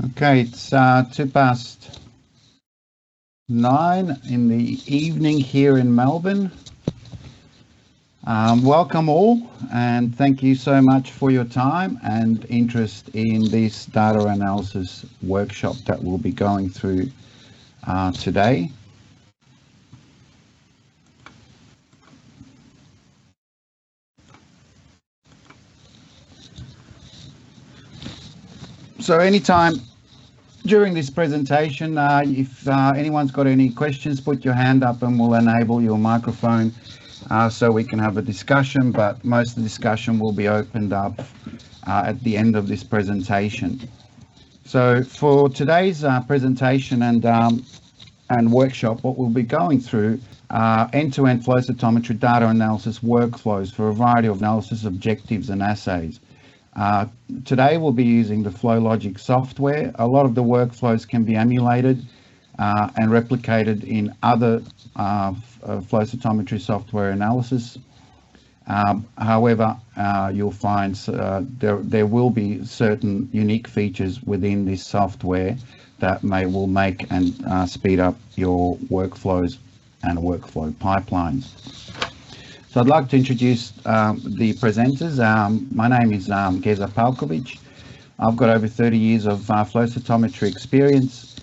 Okay, it's 9:02 in the evening here in Melbourne. Welcome all, and thank you so much for your time and interest in this data analysis workshop that we'll be going through today. So anytime during this presentation, if anyone's got any questions, put your hand up and we'll enable your microphone so we can have a discussion, but most of the discussion will be opened up at the end of this presentation. So for today's presentation and workshop, what we'll be going through end-to-end flow cytometry data analysis workflows for a variety of analysis objectives and assays. Today we'll be using the FlowLogic software. A lot of the workflows can be emulated and replicated in other flow cytometry software analysis. However, you'll find there will be certain unique features within this software that will make and speed up your workflows and workflow pipelines. So I'd like to introduce the presenters. My name is Geza Palkovic. I've got over 30 years of flow cytometry experience,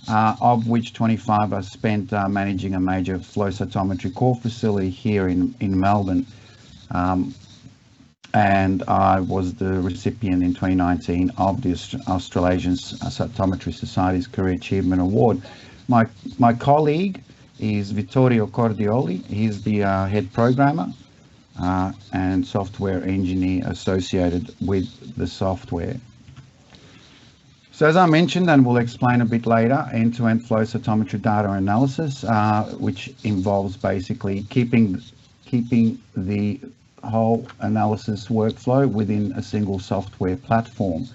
of which 25 I spent managing a major flow cytometry core facility here in Melbourne. And I was the recipient in 2019 of the Australasian Cytometry Society's Career Achievement Award. My colleague is Vittorio Cordioli. He's the head programmer and software engineer associated with the software. So as I mentioned, and we'll explain a bit later, end-to-end flow cytometry data analysis, which involves basically keeping the whole analysis workflow within a single software platform.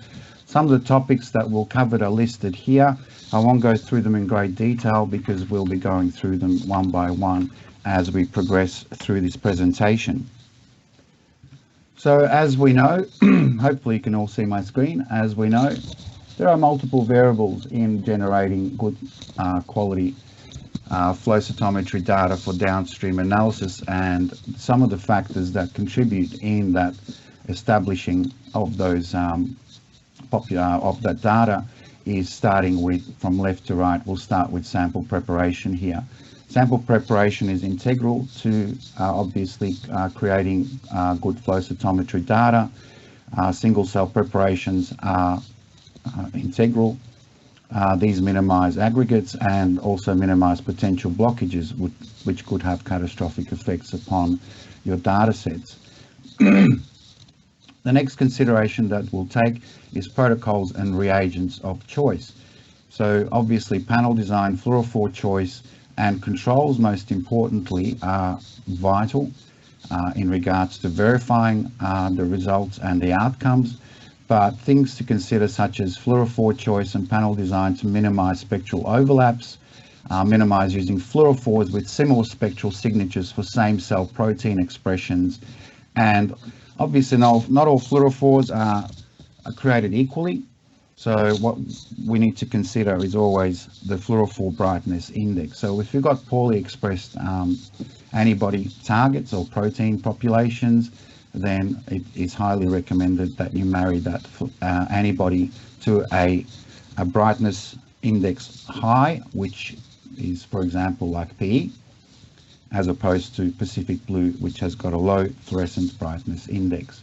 Some of the topics that we'll cover are listed here. I won't go through them in great detail because we'll be going through them one by one as we progress through this presentation. So as we know, hopefully you can all see my screen, as we know, there are multiple variables in generating good quality flow cytometry data for downstream analysis, and some of the factors that contribute in that establishing of those of that data is starting with, from left to right, we'll start with sample preparation here. Sample preparation is integral to obviously creating good flow cytometry data. Single cell preparations are integral. These minimize aggregates and also minimize potential blockages which could have catastrophic effects upon your data sets. The next consideration that we'll take is protocols and reagents of choice. So obviously panel design, fluorophore choice and controls, most importantly, are vital in regards to verifying the results and the outcomes. But things to consider such as fluorophore choice and panel design to minimize spectral overlaps, minimize using fluorophores with similar spectral signatures for same cell protein expressions, and obviously not all fluorophores are created equally. So what we need to consider is always the fluorophore brightness index. So if you've got poorly expressed antibody targets or protein populations, then it is highly recommended that you marry that antibody to a brightness index high, which is, for example, like PE, as opposed to Pacific Blue, which has got a low fluorescence brightness index.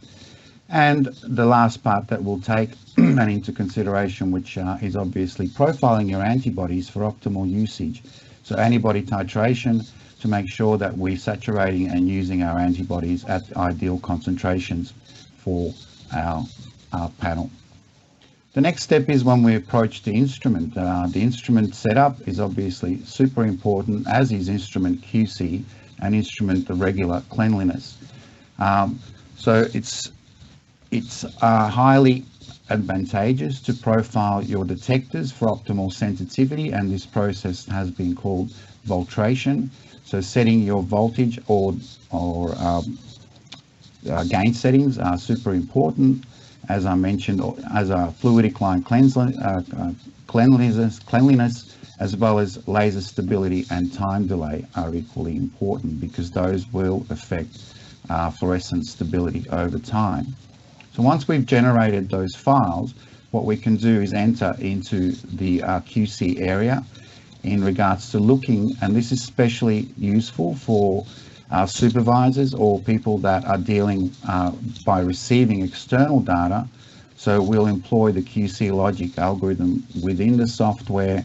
And the last part that we'll take and into consideration, which is obviously profiling your antibodies for optimal usage. So antibody titration, to make sure that we're saturating and using our antibodies at ideal concentrations for our panel. The next step is when we approach the instrument. The instrument setup is obviously super important, as is instrument QC and instrument regular cleanliness. So it's highly advantageous to profile your detectors for optimal sensitivity, and this process has been called voltration. So setting your voltage or gain settings are super important, as I mentioned, as a fluidic line cleanliness, as well as laser stability and time delay are equally important, because those will affect fluorescence stability over time. So once we've generated those files, what we can do is enter into the QC area in regards to looking, and this is especially useful for supervisors or people that are dealing by receiving external data. So we'll employ the QC logic algorithm within the software.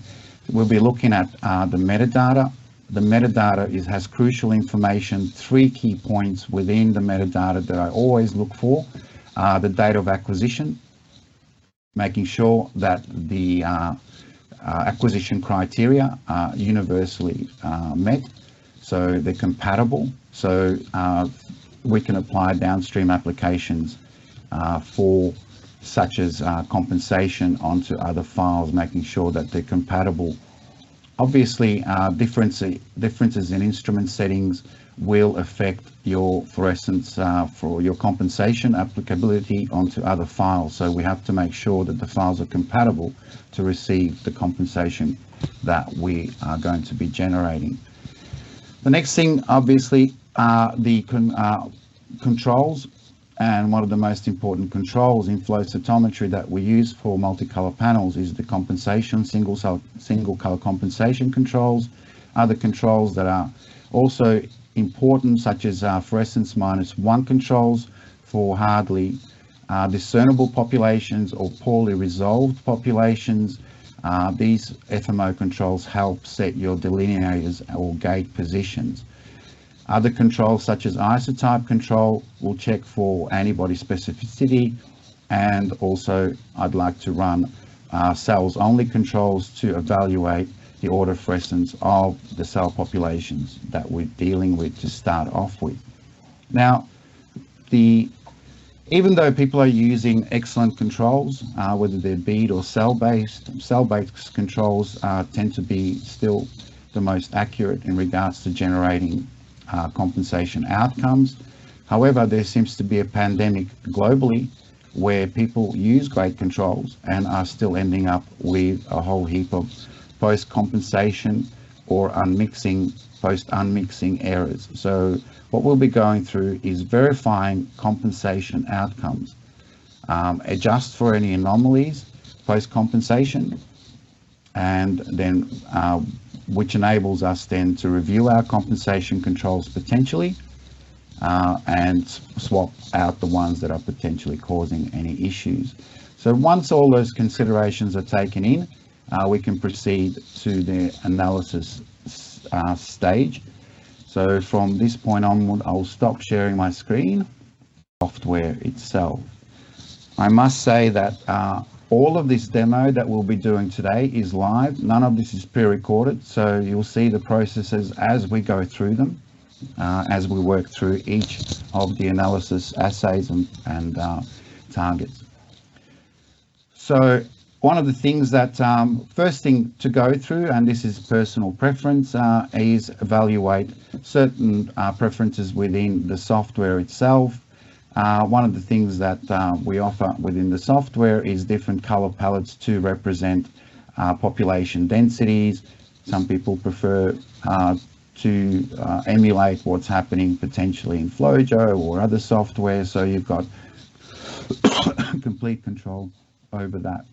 We'll be looking at the metadata. The metadata has crucial information. 3 key points within the metadata that I always look for: the date of acquisition, making sure that the acquisition criteria are universally met, so they're compatible, so we can apply downstream applications for such as compensation onto other files, making sure that they're compatible. Obviously, differences in instrument settings will affect your fluorescence for your compensation applicability onto other files. So we have to make sure that the files are compatible to receive the compensation that we are going to be generating. The next thing, obviously, are the controls. And one of the most important controls in flow cytometry that we use for multicolor panels is the compensation, single color compensation controls. Other controls that are also important, such as fluorescence -1 controls for hardly discernible populations or poorly resolved populations. These FMO controls help set your delineators or gate positions. Other controls, such as isotype control, will check for antibody specificity, and also I'd like to run cells only controls to evaluate the autofluorescence of the cell populations that we're dealing with to start off with. Now, even though people are using excellent controls, whether they're bead or cell-based controls tend to be still the most accurate in regards to generating compensation outcomes. However, there seems to be a pandemic globally where people use great controls and are still ending up with a whole heap of post-compensation or post-unmixing errors. So what we'll be going through is verifying compensation outcomes, adjust for any anomalies post-compensation, and then which enables us then to review our compensation controls potentially and swap out the ones that are potentially causing any issues. So once all those considerations are taken in, we can proceed to the analysis stage. So from this point onward, I'll stop sharing my screen. Software itself. I must say that all of this demo that we'll be doing today is live. None of this is pre-recorded, so you'll see the processes as we go through them, as we work through each of the analysis assays and targets. So one of the things that, first thing to go through, and this is personal preference, is evaluate certain preferences within the software itself. One of the things that we offer within the software is different color palettes to represent population densities. Some people prefer to emulate what's happening potentially in FlowJo or other software, so you've got complete control over that.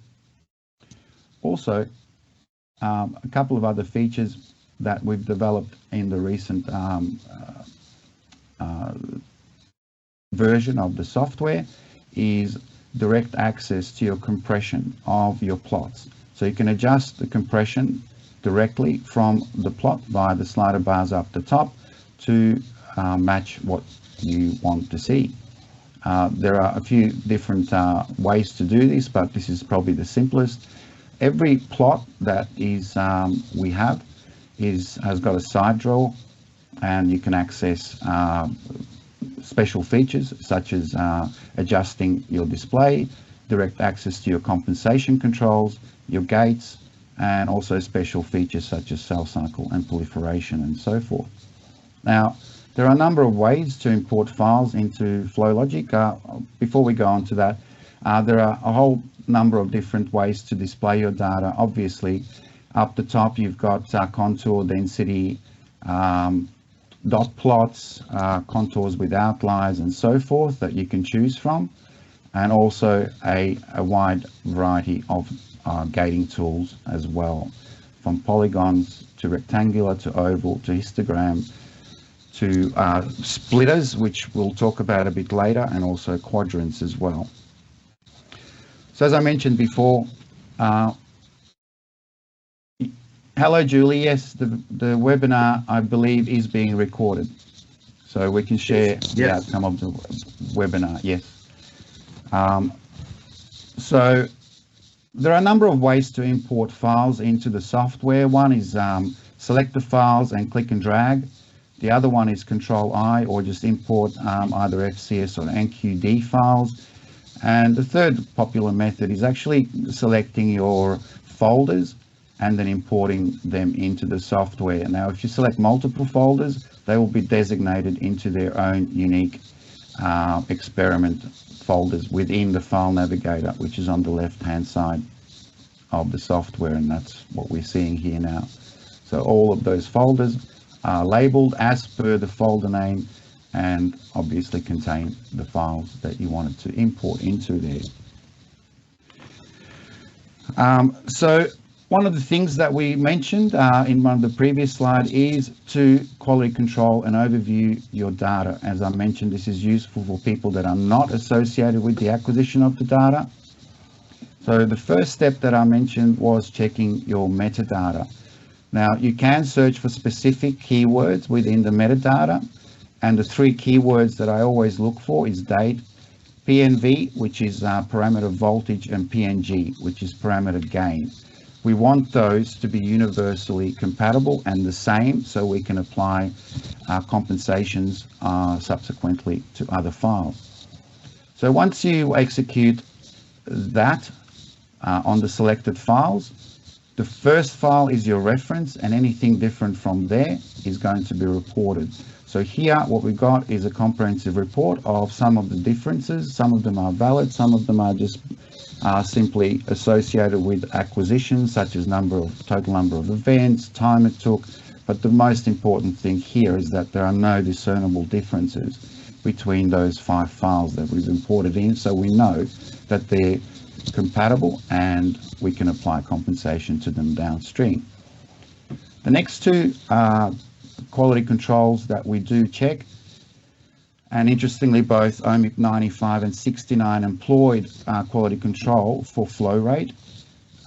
Also, a couple of other features that we've developed in the recent version of the software is direct access to your compression of your plots. So you can adjust the compression directly from the plot via the slider bars up the top to match what you want to see. There are a few different ways to do this, but this is probably the simplest. Every plot that we have has got a side draw, and you can access special features such as adjusting your display, direct access to your compensation controls, your gates, and also special features such as cell cycle and proliferation and so forth. Now, there are a number of ways to import files into FlowLogic. Before we go on to that, There are a whole number of different ways to display your data. Obviously, up the top, you've got contour, density, dot plots, contours with outliers and so forth that you can choose from, and also a wide variety of gating tools as well, from polygons to rectangular to oval to histogram to splitters, which we'll talk about a bit later, and also quadrants as well. So as I mentioned before, hello Julie, yes, the webinar I believe is being recorded, so we can share the outcome of the webinar, yes. So there are a number of ways to import files into the software. One is select the files and click and drag. The other one is Control-I, or just import either FCS or NQD files. And the third popular method is actually selecting your folders and then importing them into the software. Now, if you select multiple folders, they will be designated into their own unique experiment folders within the file navigator, which is on the left-hand side of the software, and that's what we're seeing here now. So all of those folders are labeled as per the folder name and obviously contain the files that you wanted to import into there. So one of the things that we mentioned in one of the previous slides is to quality control and overview your data. As I mentioned, this is useful for people that are not associated with the acquisition of the data. So the first step that I mentioned was checking your metadata. Now, you can search for specific keywords within the metadata, and the three keywords that I always look for is date, PNV, which is parameter voltage, and PNG, which is parameter gain. We want those to be universally compatible and the same, so we can apply compensations subsequently to other files. So once you execute that on the selected files, the first file is your reference, and anything different from there is going to be reported. So here what we've got is a comprehensive report of some of the differences. Some of them are valid, some of them are just simply associated with acquisitions, such as total number of events, time it took. But the most important thing here is that there are no discernible differences between those 5 files that we've imported in, so we know that they're compatible and we can apply compensation to them downstream. The next two quality controls that we do check, and interestingly both OMIP 95 and 69 employed quality control for flow rate.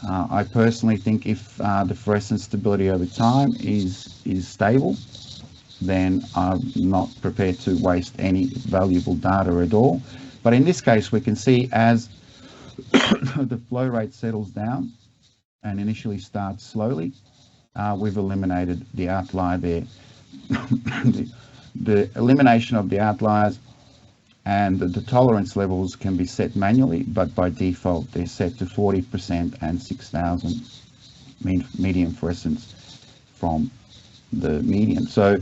I personally think if the fluorescence stability over time is stable, then I'm not prepared to waste any valuable data at all. But in this case, we can see as the flow rate settles down and initially starts slowly, we've eliminated the outlier there. The elimination of the outliers and the tolerance levels can be set manually, but by default they're set to 40% and 6,000 median fluorescence from the median. So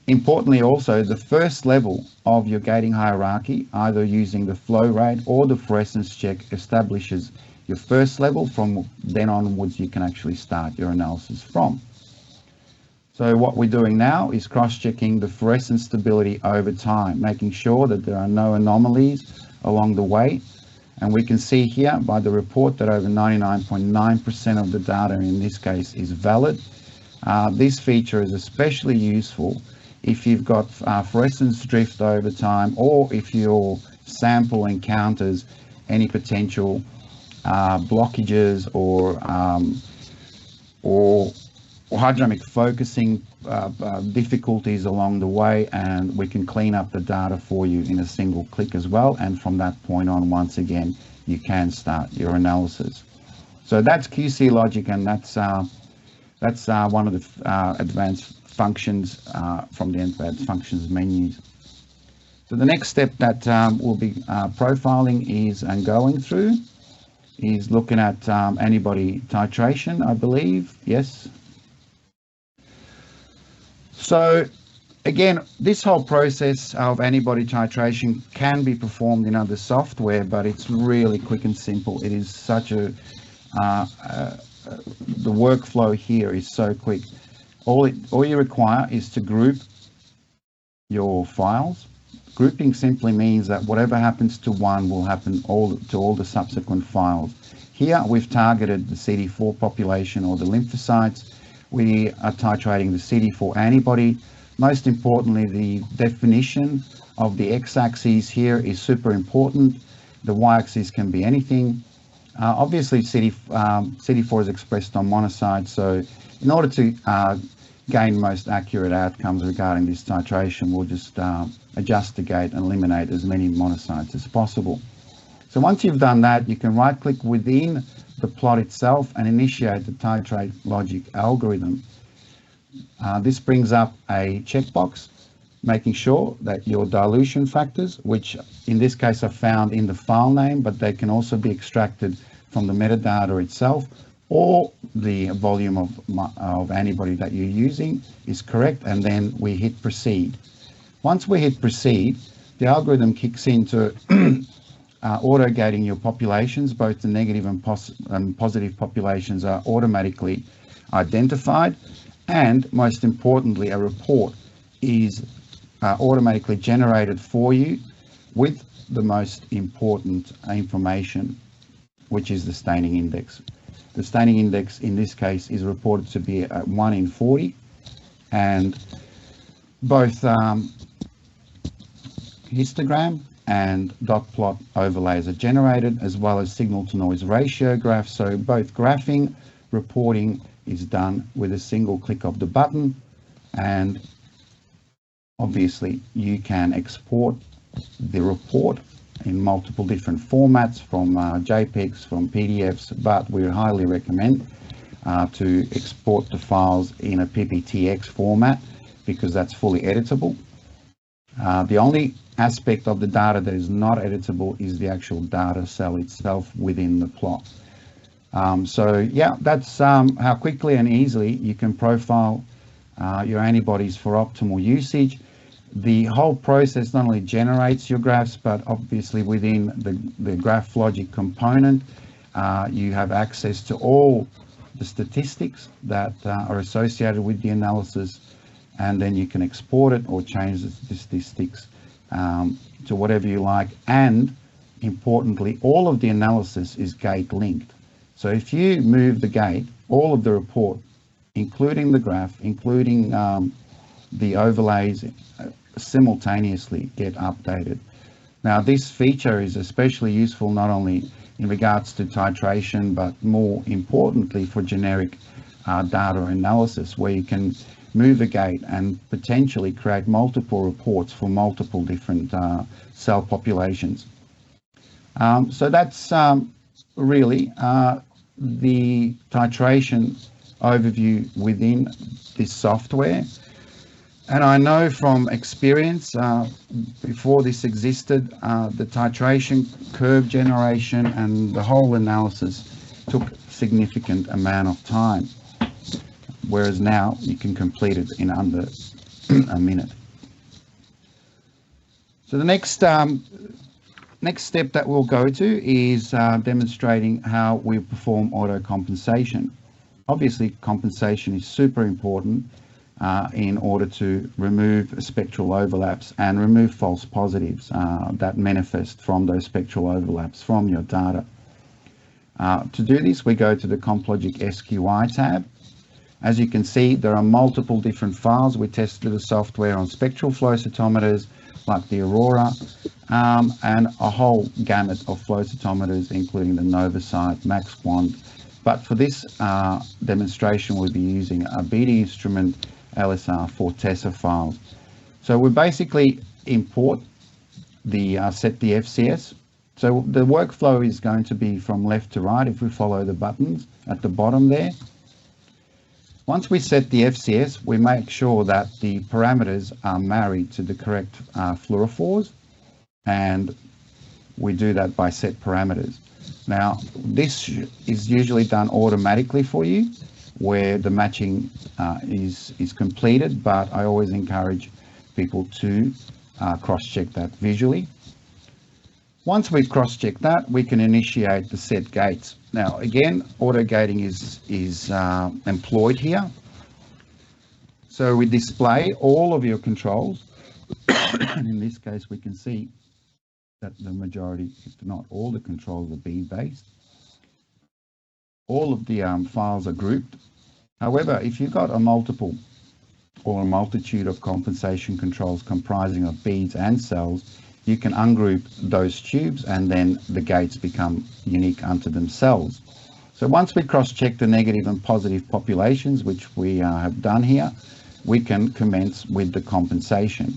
importantly also, the first level of your gating hierarchy, either using the flow rate or the fluorescence check, establishes your first level. From then onwards you can actually start your analysis from. So what we're doing now is cross-checking the fluorescence stability over time, making sure that there are no anomalies along the way. And we can see here by the report that over 99.9% of the data in this case is valid. This feature is especially useful if you've got fluorescence drift over time, or if your sample encounters any potential blockages or hydrodynamic focusing difficulties along the way, and we can clean up the data for you in a single click as well. And from that point on, once again, you can start your analysis. So that's QC logic, and that's one of the advanced functions from the advanced functions menus. So the next step that we'll be profiling is and going through is looking at antibody titration, I believe. Yes. So Again, this whole process of antibody titration can be performed in other software, but it's really quick and simple. It is such a, the workflow here is so quick. All you require is to group your files. Grouping simply means that whatever happens to one will happen to all the subsequent files. Here we've targeted the CD4 population or the lymphocytes. We are titrating the CD4 antibody. Most importantly, the definition of the x-axis here is super important. The y-axis can be anything. Obviously, CD4 is expressed on monocytes, so in order to gain most accurate outcomes regarding this titration, we'll just adjust the gate and eliminate as many monocytes as possible. So once you've done that, you can right-click within the plot itself and initiate the titrate logic algorithm. This brings up a checkbox, making sure that your dilution factors, which in this case are found in the file name, but they can also be extracted from the metadata itself, or the volume of antibody that you're using is correct, and then we hit proceed. Once we hit proceed, the algorithm kicks into auto-gating your populations. Both the negative and positive populations are automatically identified, and most importantly, a report is automatically generated for you with the most important information, which is the staining index. The staining index in this case is reported to be at 1 in 40, and both histogram and dot plot overlays are generated, as well as signal to noise ratio graphs. So both graphing, reporting is done with a single click of the button, and obviously you can export the report in multiple different formats, from JPEGs, from PDFs, but we highly recommend to export the files in a PPTX format because that's fully editable. The only aspect of the data that is not editable is the actual data cell itself within the plot. So yeah, that's how quickly and easily you can profile your antibodies for optimal usage. The whole process not only generates your graphs, but obviously within the graph logic component, you have access to all the statistics that are associated with the analysis, and then you can export it or change the statistics to whatever you like. And importantly, all of the analysis is gate linked. So if you move the gate, all of the report, including the graph, including the overlays, simultaneously get updated. Now, this feature is especially useful not only in regards to titration, but more importantly for generic data analysis, where you can move a gate and potentially create multiple reports for multiple different cell populations. So that's really the titration overview within this software. And I know from experience, before this existed, the titration curve generation and the whole analysis took significant amount of time, whereas now you can complete it in under a minute. So the next step that we'll go to is demonstrating how we perform auto compensation. Obviously, compensation is super important in order to remove spectral overlaps and remove false positives that manifest from those spectral overlaps from your data. To do this, we go to the CompLogic SQI tab. As you can see, there are multiple different files. We tested the software on spectral flow cytometers like the Aurora, and a whole gamut of flow cytometers, including the Novacyt, MaxQuant. But for this demonstration, we'll be using a BD Instrument LSR Fortessa files. So we basically import the set the FCS. So the workflow is going to be from left to right if we follow the buttons at the bottom there. Once we set the FCS, we make sure that the parameters are married to the correct fluorophores, and we do that by set parameters. Now, this is usually done automatically for you, where the matching is completed, but I always encourage people to cross-check that visually. Once we cross-check that, we can initiate the set gates. Now, again, auto gating is employed here. So we display all of your controls. And in this case, we can see that the majority, if not all the controls, are B-based. All of the files are grouped. However, if you've got a multiple or a multitude of compensation controls comprising of beads and cells, you can ungroup those tubes and then the gates become unique unto themselves. So once we cross-check the negative and positive populations, which we have done here, we can commence with the compensation.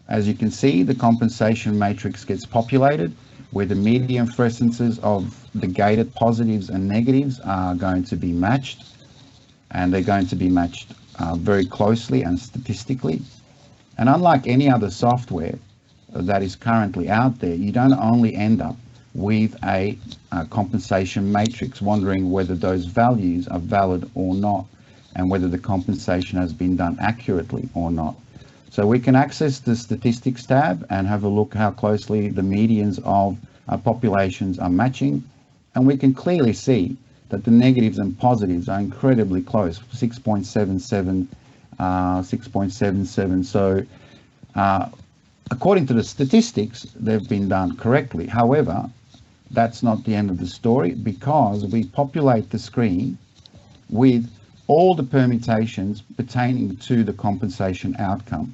As you can see, the compensation matrix gets populated where the median fluorescences of the gated positives and negatives are going to be matched, and they're going to be matched very closely and statistically. And unlike any other software that is currently out there, you don't only end up with a compensation matrix wondering whether those values are valid or not and whether the compensation has been done accurately or not. So we can access the statistics tab and have a look how closely the medians of our populations are matching, and we can clearly see that the negatives and positives are incredibly close, 6.77, 6.77. So according to the statistics, they've been done correctly. However, that's not the end of the story, because we populate the screen with all the permutations pertaining to the compensation outcome.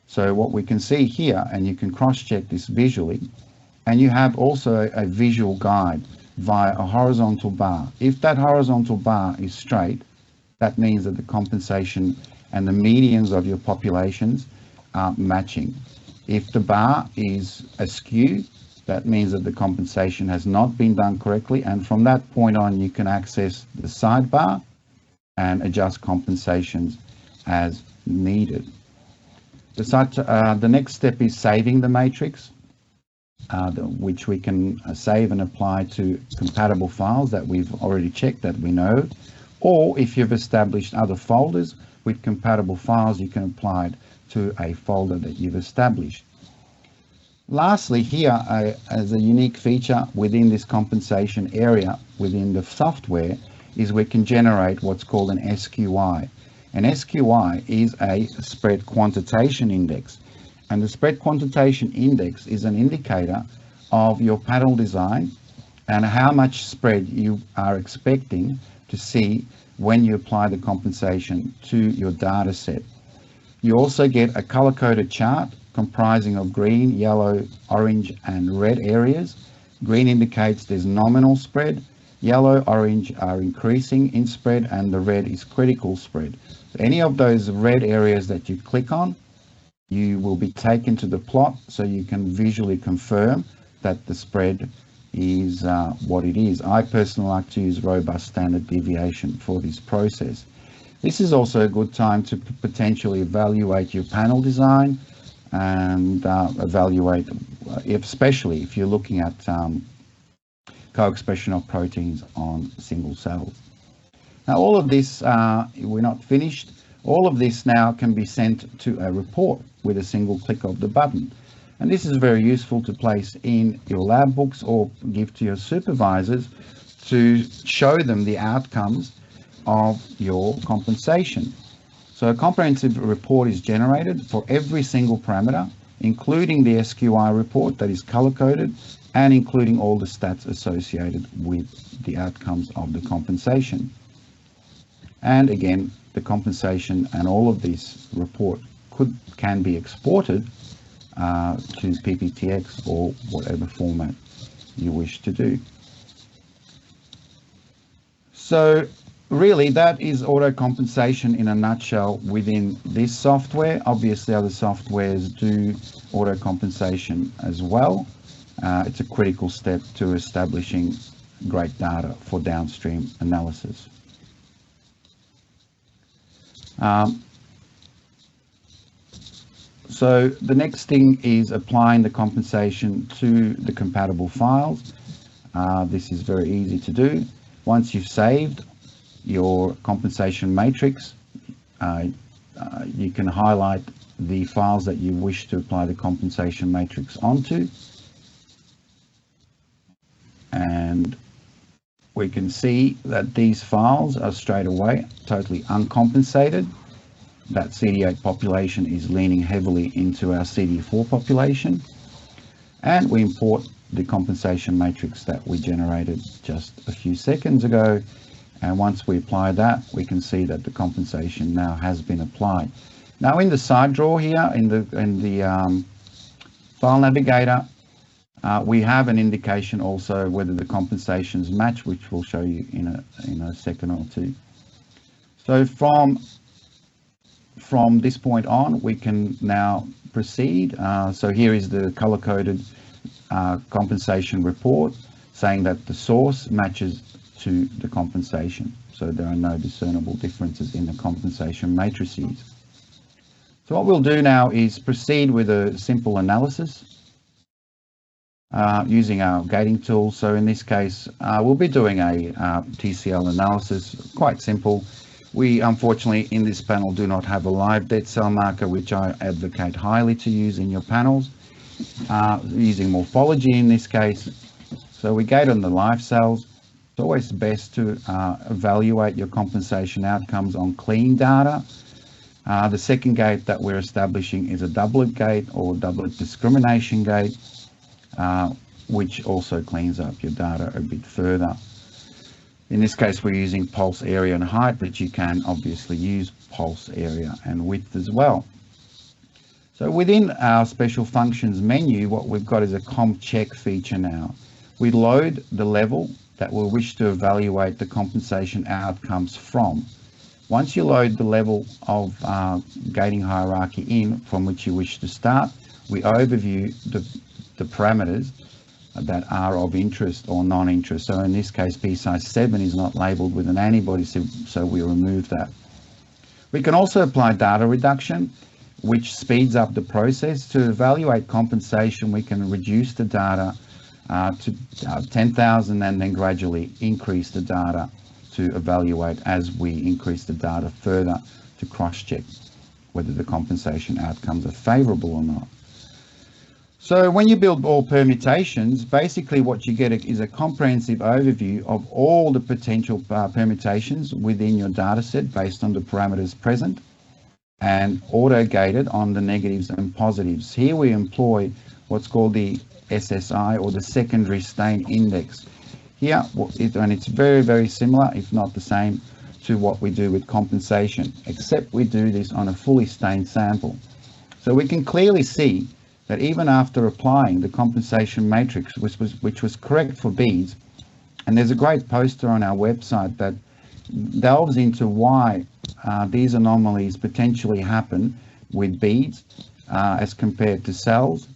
So what we can see here, and you can cross-check this visually, and you have also a visual guide via a horizontal bar. If that horizontal bar is straight, that means that the compensation and the medians of your populations are matching. If the bar is askew, that means that the compensation has not been done correctly, and from that point on you can access the sidebar and adjust compensations as needed. The next step is saving the matrix, which we can save and apply to compatible files that we've already checked that we know, or if you've established other folders with compatible files, you can apply it to a folder that you've established. Lastly, here as a unique feature within this compensation area within the software is we can generate what's called an SQI. An SQI is a spread quantitation index, and the spread quantitation index is an indicator of your panel design and how much spread you are expecting to see when you apply the compensation to your data set. You also get a color-coded chart comprising of green, yellow, orange and red areas. Green indicates there's nominal spread, yellow, orange are increasing in spread, and the red is critical spread. So any of those red areas that you click on, you will be taken to the plot so you can visually confirm that the spread is what it is. I personally like to use robust standard deviation for this process. This is also a good time to potentially evaluate your panel design and evaluate, especially if you're looking at co-expression of proteins on single cells. Now all of this, we're not finished. All of this now can be sent to a report with a single click of the button. And this is very useful to place in your lab books or give to your supervisors to show them the outcomes of your compensation. So a comprehensive report is generated for every single parameter, including the SQI report that is color-coded and including all the stats associated with the outcomes of the compensation. And again, the compensation and all of this report can be exported to PPTX or whatever format you wish to do. So really, that is auto compensation in a nutshell within this software. Obviously, other softwares do auto compensation as well. It's a critical step to establishing great data for downstream analysis. So the next thing is applying the compensation to the compatible files. This is very easy to do. Once you've saved your compensation matrix, you can highlight the files that you wish to apply the compensation matrix onto. And we can see that these files are straight away totally uncompensated. That CD8 population is leaning heavily into our CD4 population. And we import the compensation matrix that we generated just a few seconds ago. And once we apply that, we can see that the compensation now has been applied. Now in the side drawer here, in the file navigator, we have an indication also whether the compensations match, which we'll show you in a second or two. So from this point on, we can now proceed. So here is the color-coded compensation report saying that the source matches to the compensation. So there are no discernible differences in the compensation matrices. So what we'll do now is proceed with a simple analysis using our gating tool. So in this case, we'll be doing a TCL analysis, quite simple. We unfortunately in this panel do not have a live dead cell marker, which I advocate highly to use in your panels, using morphology in this case. So we gate on the live cells. It's always best to evaluate your compensation outcomes on clean data. The second gate that we're establishing is a doublet gate or doublet discrimination gate, which also cleans up your data a bit further. In this case, we're using pulse area and height, but you can obviously use pulse area and width as well. So within our special functions menu, what we've got is a comp check feature now. We load the level that we wish to evaluate the compensation outcomes from. Once you load the level of gating hierarchy in from which you wish to start, we overview the parameters that are of interest or non-interest. So in this case, PSI 7 is not labeled with an antibody, so we remove that. We can also apply data reduction, which speeds up the process. To evaluate compensation, we can reduce the data to 10,000 and then gradually increase the data to evaluate as we increase the data further to cross-check whether the compensation outcomes are favorable or not. So when you build all permutations, basically what you get is a comprehensive overview of all the potential permutations within your data set based on the parameters present and auto-gated on the negatives and positives. Here we employ what's called the SSI or the secondary stain index. Here, and it's very, very similar, if not the same, to what we do with compensation, except we do this on a fully stained sample. So we can clearly see that even after applying the compensation matrix, which was correct for beads, and there's a great poster on our website that delves into why these anomalies potentially happen with beads as compared to cells.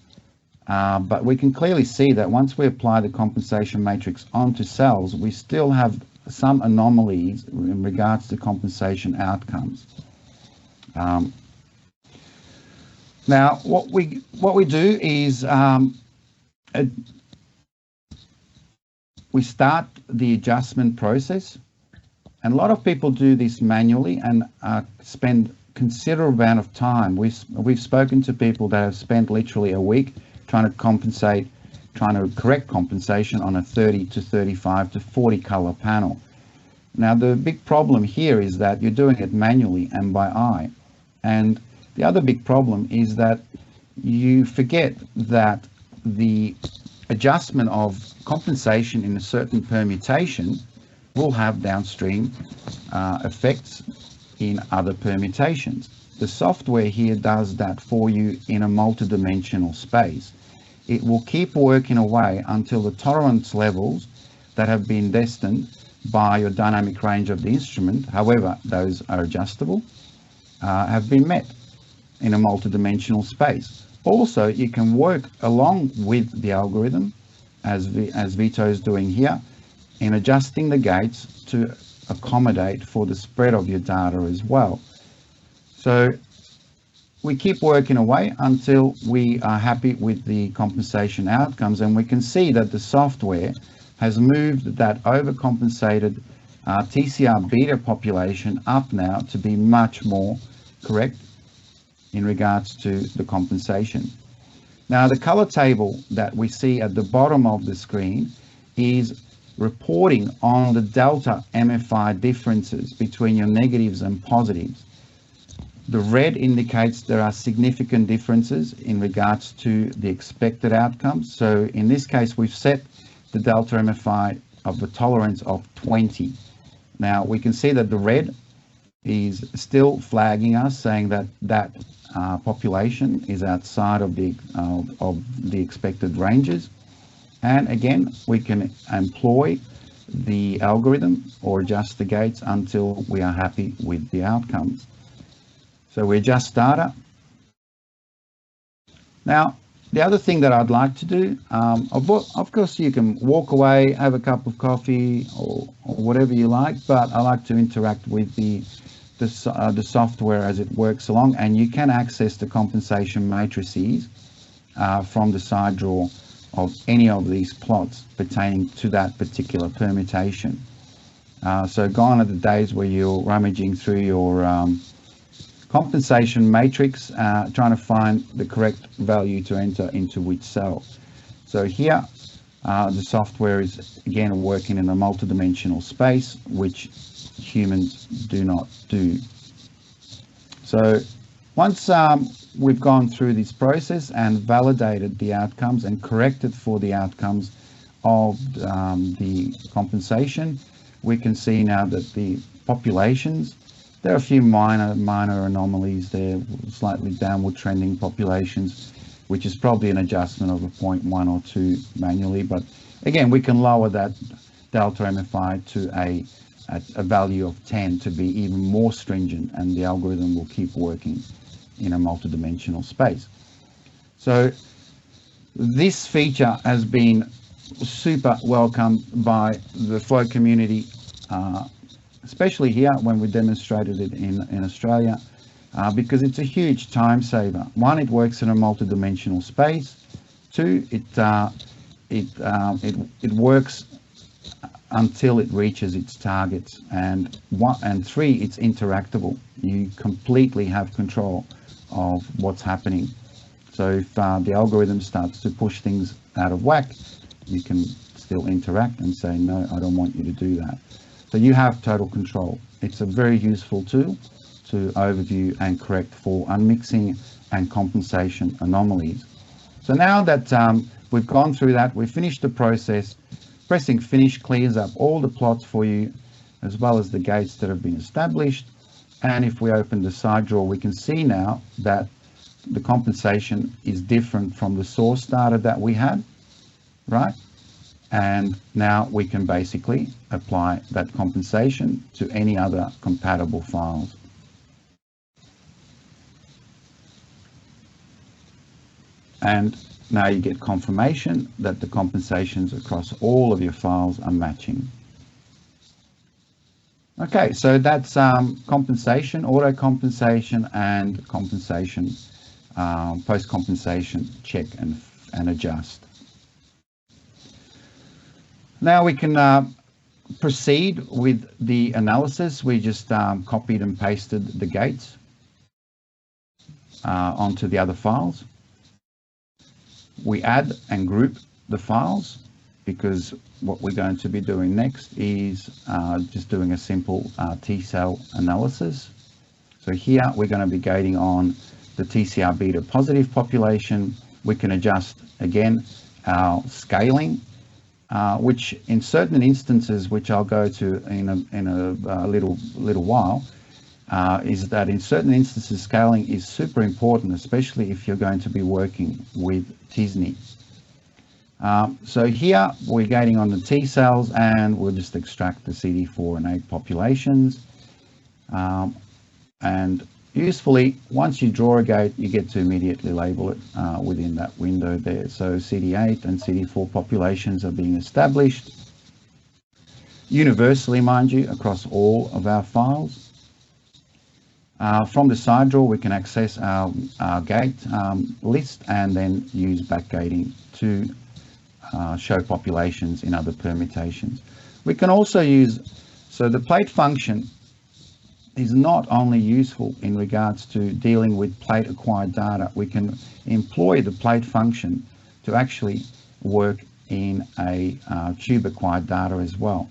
But we can clearly see that once we apply the compensation matrix onto cells, we still have some anomalies in regards to compensation outcomes. Now, what we do is we start the adjustment process, and a lot of people do this manually and spend considerable amount of time. We've spoken to people that have spent literally a week trying to correct compensation on a 30 to 35 to 40 color panel. Now the big problem here is that you're doing it manually and by eye, and the other big problem is that you forget that the adjustment of compensation in a certain permutation will have downstream effects in other permutations. The software here does that for you in a multidimensional space. It will keep working away until the tolerance levels that have been destined by your dynamic range of the instrument, however those are adjustable, have been met in a multidimensional space. Also, you can work along with the algorithm, as Vito is doing here, in adjusting the gates to accommodate for the spread of your data as well. So we keep working away until we are happy with the compensation outcomes, and we can see that the software has moved that overcompensated TCR beta population up now to be much more correct in regards to the compensation. Now, the color table that we see at the bottom of the screen is reporting on the delta MFI differences between your negatives and positives. The red indicates there are significant differences in regards to the expected outcomes. So in this case, we've set the delta MFI of the tolerance of 20. Now we can see that the red is still flagging us, saying that population is outside of the expected ranges. And again, we can employ the algorithm or adjust the gates until we are happy with the outcomes. So we adjust starter. Now, the other thing that I'd like to do, of course, you can walk away, have a cup of coffee or whatever you like, but I like to interact with the software as it works along, and you can access the compensation matrices from the side drawer of any of these plots pertaining to that particular permutation. So gone are the days where you're rummaging through your compensation matrix, trying to find the correct value to enter into which cell. So here, the software is again working in a multidimensional space, which humans do not do. So once we've gone through this process and validated the outcomes and corrected for the outcomes of the compensation, we can see now that the populations, there are a few minor anomalies there, slightly downward trending populations, which is probably an adjustment of a 0.1 or 2 manually. But again, we can lower that delta MFI to a value of 10 to be even more stringent, and the algorithm will keep working in a multidimensional space. So this feature has been super welcomed by the flow community, especially here when we demonstrated it in Australia, because it's a huge time saver. One, it works in a multidimensional space. Two, it works until it reaches its targets, and three, it's interactable. You completely have control of what's happening. So if the algorithm starts to push things out of whack, you can still interact and say, no, I don't want you to do that. So you have total control. It's a very useful tool to overview and correct for unmixing and compensation anomalies. So now that we've gone through that, we've finished the process, pressing finish clears up all the plots for you, as well as the gates that have been established. And if we open the side drawer, we can see now that the compensation is different from the source data that we had, right? And now we can basically apply that compensation to any other compatible files. And now you get confirmation that the compensations across all of your files are matching. Okay, so that's compensation, auto compensation, and compensation, post-compensation check and adjust. Now we can proceed with the analysis. We just copied and pasted the gates onto the other files. We add and group the files, because what we're going to be doing next is just doing a simple T-cell analysis. So here we're going to be gating on the TCR beta positive population. We can adjust again our scaling, which in certain instances, which I'll go to in a little while, is that in certain instances scaling is super important, especially if you're going to be working with t-SNE. So here we're gating on the T cells, and we'll just extract the CD4 and 8 populations. And usefully, once you draw a gate, you get to immediately label it within that window there. So CD8 and CD4 populations are being established universally, mind you, across all of our files. From the side drawer, we can access our gate list and then use backgating to show populations in other permutations. We can also use, so the plate function is not only useful in regards to dealing with plate acquired data. We can employ the plate function to actually work in a tube acquired data as well.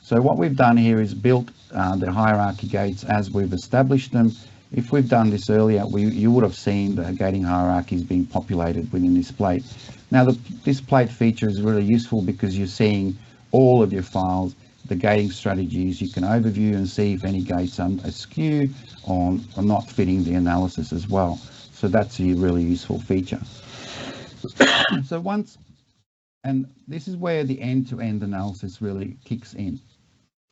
So what we've done here is built the hierarchy gates as we've established them. If we've done this earlier, you would have seen the gating hierarchies being populated within this plate. Now this plate feature is really useful because you're seeing all of your files, the gating strategies. You can overview and see if any gates are askew or not fitting the analysis as well. So that's a really useful feature. So and this is where the end-to-end analysis really kicks in,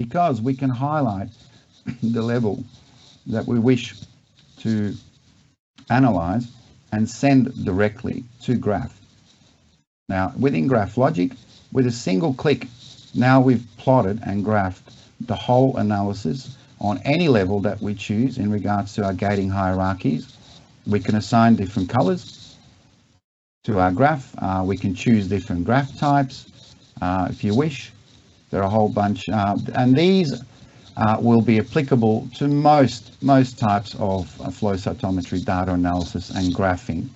because we can highlight the level that we wish to analyze and send directly to Graph. Now, within GraphLogic, with a single click, now we've plotted and graphed the whole analysis on any level that we choose in regards to our gating hierarchies. We can assign different colors to our graph. We can choose different graph types if you wish. There are a whole bunch, and these will be applicable to most types of flow cytometry data analysis and graphing.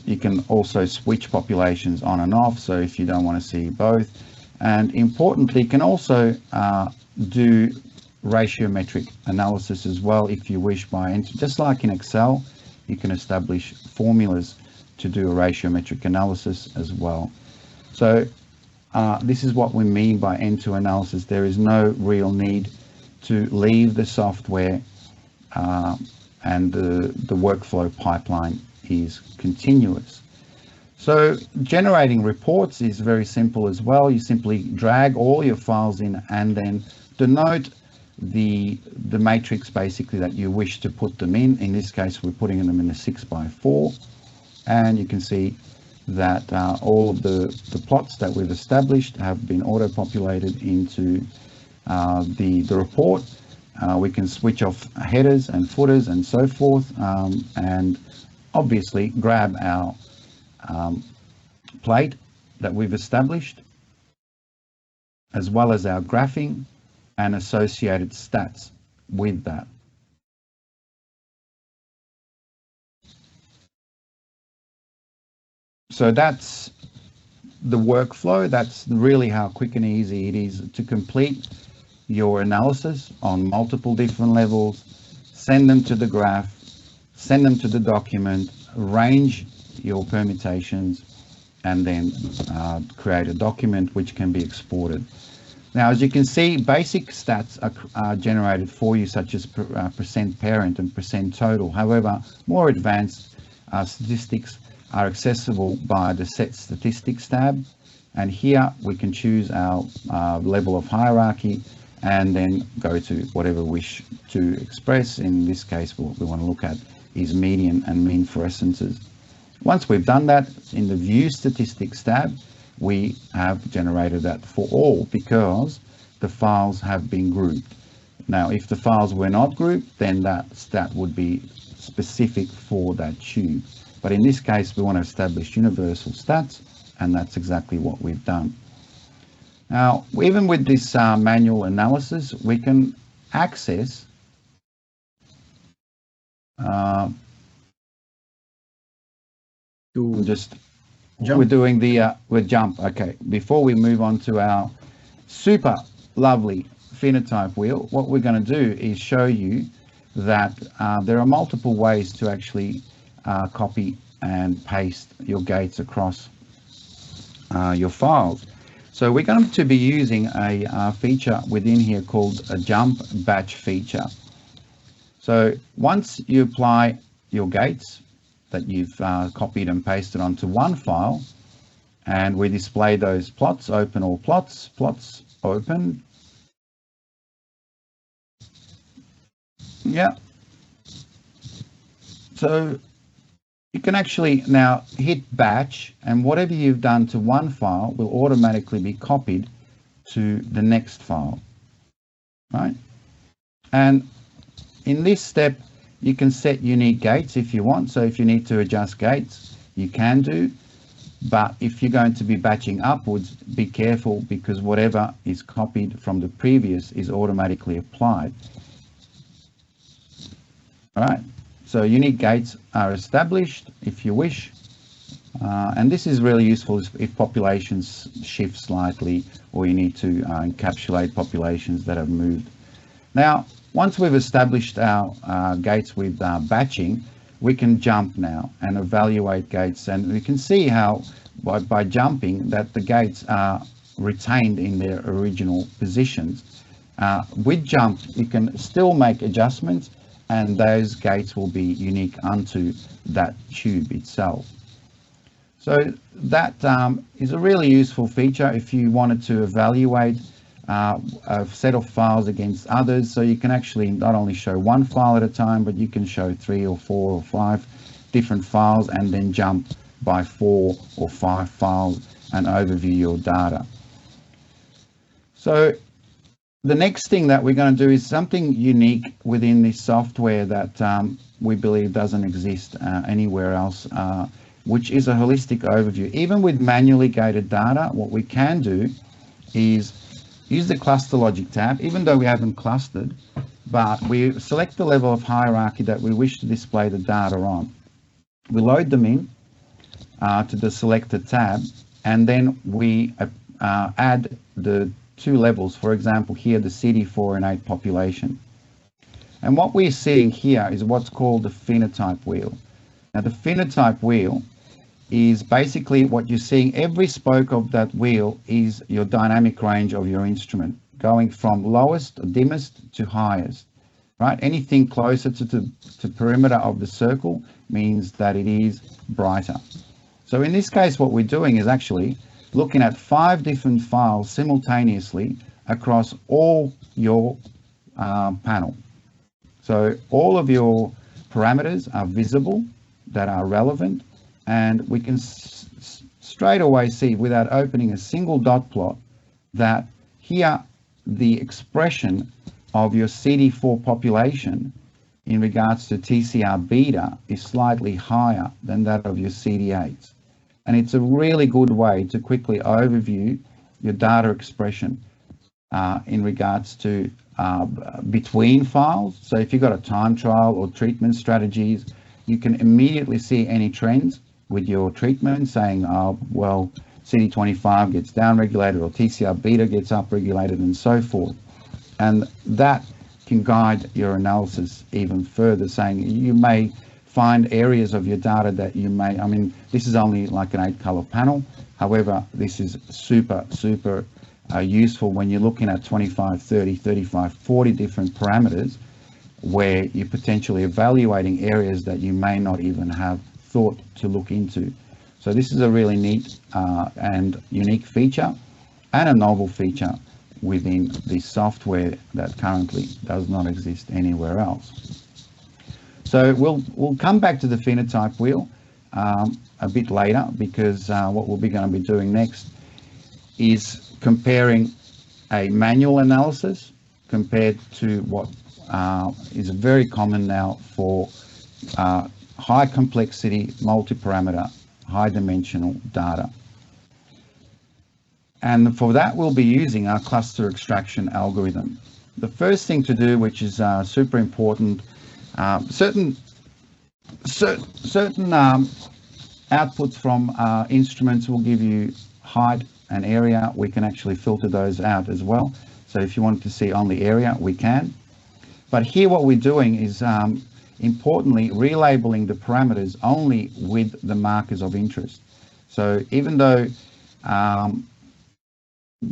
You can also switch populations on and off, so if you don't want to see both. And importantly, you can also do ratiometric analysis as well if you wish by just like in Excel, you can establish formulas to do a ratiometric analysis as well. So this is what we mean by end-to-end analysis. There is no real need to leave the software, and the workflow pipeline is continuous. So generating reports is very simple as well. You simply drag all your files in and then denote the matrix basically that you wish to put them in. In this case, we're putting them in a 6x4, and you can see that all of the plots that we've established have been auto-populated into the report. We can switch off headers and footers and so forth, and obviously grab our plate that we've established, as well as our graphing and associated stats with that. So that's the workflow. That's really how quick and easy it is to complete your analysis on multiple different levels, send them to the graph, send them to the document, arrange your permutations, and then create a document which can be exported. Now, as you can see, basic stats are generated for you, such as percent parent and percent total. However, more advanced statistics are accessible by the Set Statistics tab. And here we can choose our level of hierarchy and then go to whatever we wish to express. In this case, what we want to look at is median and mean fluorescences. Once we've done that, in the View Statistics tab, we have generated that for all because the files have been grouped. Now, if the files were not grouped, then that stat would be specific for that tube. But in this case, we want to establish universal stats, and that's exactly what we've done. Now, even with this manual analysis, we can access we're doing the with jump. Okay, before we move on to our super lovely phenotype wheel, what we're going to do is show you that there are multiple ways to actually copy and paste your gates across your files. So we're going to be using a feature within here called a jump batch feature. So once you apply your gates that you've copied and pasted onto one file, and we display those plots, open all plots, plots open. Yeah. So you can actually now hit batch, and whatever you've done to one file will automatically be copied to the next file, right? And in this step, you can set unique gates if you want. So if you need to adjust gates, you can do. But if you're going to be batching upwards, be careful, because whatever is copied from the previous is automatically applied. All right, so unique gates are established if you wish. And this is really useful if populations shift slightly, or you need to encapsulate populations that have moved. Now, once we've established our gates with batching, we can jump now and evaluate gates, and we can see how by jumping that the gates are retained in their original positions. With jump, you can still make adjustments, and those gates will be unique unto that tube itself. So that is a really useful feature if you wanted to evaluate a set of files against others. So you can actually not only show one file at a time, but you can show 3 or 4 or 5 different files, and then jump by 4 or 5 files and overview your data. So the next thing that we're going to do is something unique within this software that we believe doesn't exist anywhere else, which is a holistic overview. Even with manually gated data, what we can do is use the cluster logic tab, even though we haven't clustered, but we select the level of hierarchy that we wish to display the data on. We load them in to the selected tab, and then we add the 2 levels, for example, here the CD4 and 8 population. And what we're seeing here is what's called the phenotype wheel. Now, the phenotype wheel is basically what you're seeing. Every spoke of that wheel is your dynamic range of your instrument, going from lowest, dimmest to highest, right? Anything closer to the perimeter of the circle means that it is brighter. So in this case, what we're doing is actually looking at 5 different files simultaneously across all your panel. So all of your parameters are visible that are relevant, and we can straight away see, without opening a single dot plot, that here the expression of your CD4 population in regards to TCR beta is slightly higher than that of your CD8s. And it's a really good way to quickly overview your data expression in regards to between files. So if you've got a time trial or treatment strategies, you can immediately see any trends with your treatment, saying, oh, well, CD25 gets downregulated or TCR beta gets upregulated, and so forth. And that can guide your analysis even further, saying you may find areas of your data that you may, I mean, this is only like an 8-color panel. However, this is super useful when you're looking at 25, 30, 35, 40 different parameters, where you're potentially evaluating areas that you may not even have thought to look into. So this is a really neat and unique feature, and a novel feature within this software that currently does not exist anywhere else. So we'll come back to the phenotype wheel a bit later, because what we'll be going to be doing next is comparing a manual analysis compared to what is very common now for high complexity, multi-parameter, high dimensional data. And for that, we'll be using our cluster extraction algorithm. The first thing to do, which is super important, certain outputs from instruments will give you height and area. We can actually filter those out as well. So if you want to see only area, we can. But here what we're doing is importantly relabeling the parameters only with the markers of interest. So even though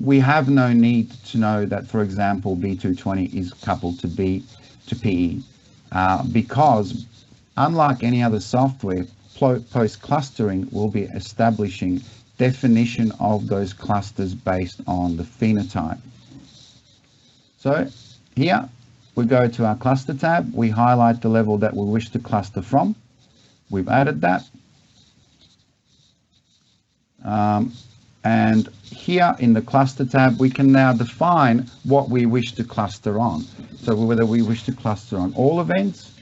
we have no need to know that, for example, B220 is coupled to PE, because unlike any other software, post-clustering will be establishing definition of those clusters based on the phenotype. So here we go to our cluster tab, we highlight the level that we wish to cluster from. We've added that. And here in the cluster tab, we can now define what we wish to cluster on. So whether we wish to cluster on all events,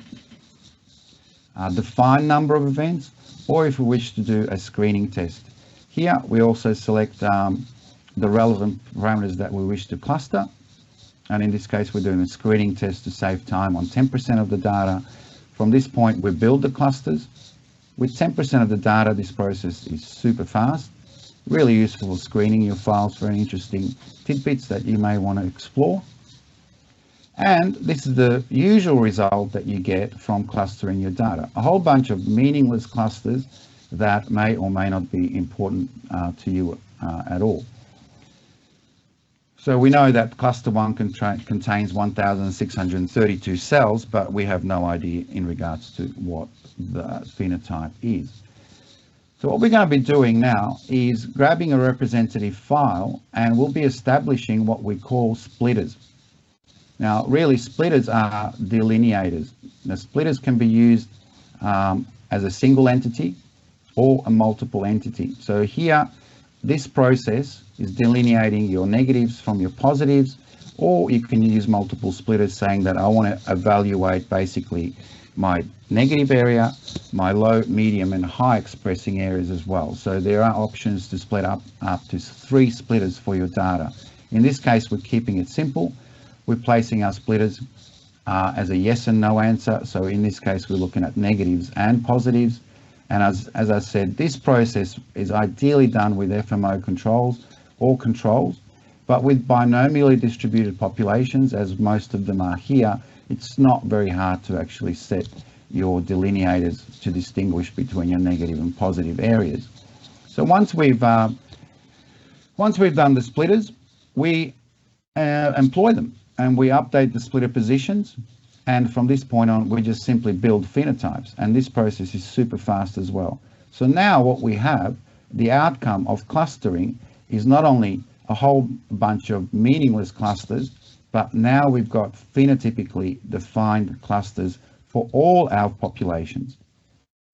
define number of events, or if we wish to do a screening test. Here we also select the relevant parameters that we wish to cluster. And in this case, we're doing a screening test to save time on 10% of the data. From this point, we build the clusters. With 10% of the data, this process is super fast, really useful for screening your files for any interesting tidbits that you may want to explore. And this is the usual result that you get from clustering your data. A whole bunch of meaningless clusters that may or may not be important to you at all. So we know that cluster 1 contains 1,632 cells, but we have no idea in regards to what the phenotype is. So what we're going to be doing now is grabbing a representative file, and we'll be establishing what we call splitters. Now, really, splitters are delineators. Now, splitters can be used as a single entity or a multiple entity. So here, this process is delineating your negatives from your positives, or you can use multiple splitters saying that I want to evaluate basically my negative area, my low, medium, and high expressing areas as well. So there are options to split up to 3 splitters for your data. In this case, we're keeping it simple. We're placing our splitters as a yes and no answer. So in this case, we're looking at negatives and positives. And as I said, this process is ideally done with FMO controls or controls, but with binomially distributed populations, as most of them are here, it's not very hard to actually set your delineators to distinguish between your negative and positive areas. So once we've done the splitters, we employ them and we update the splitter positions. And from this point on, we just simply build phenotypes. And this process is super fast as well. So now what we have, the outcome of clustering, is not only a whole bunch of meaningless clusters, but now we've got phenotypically defined clusters for all our populations.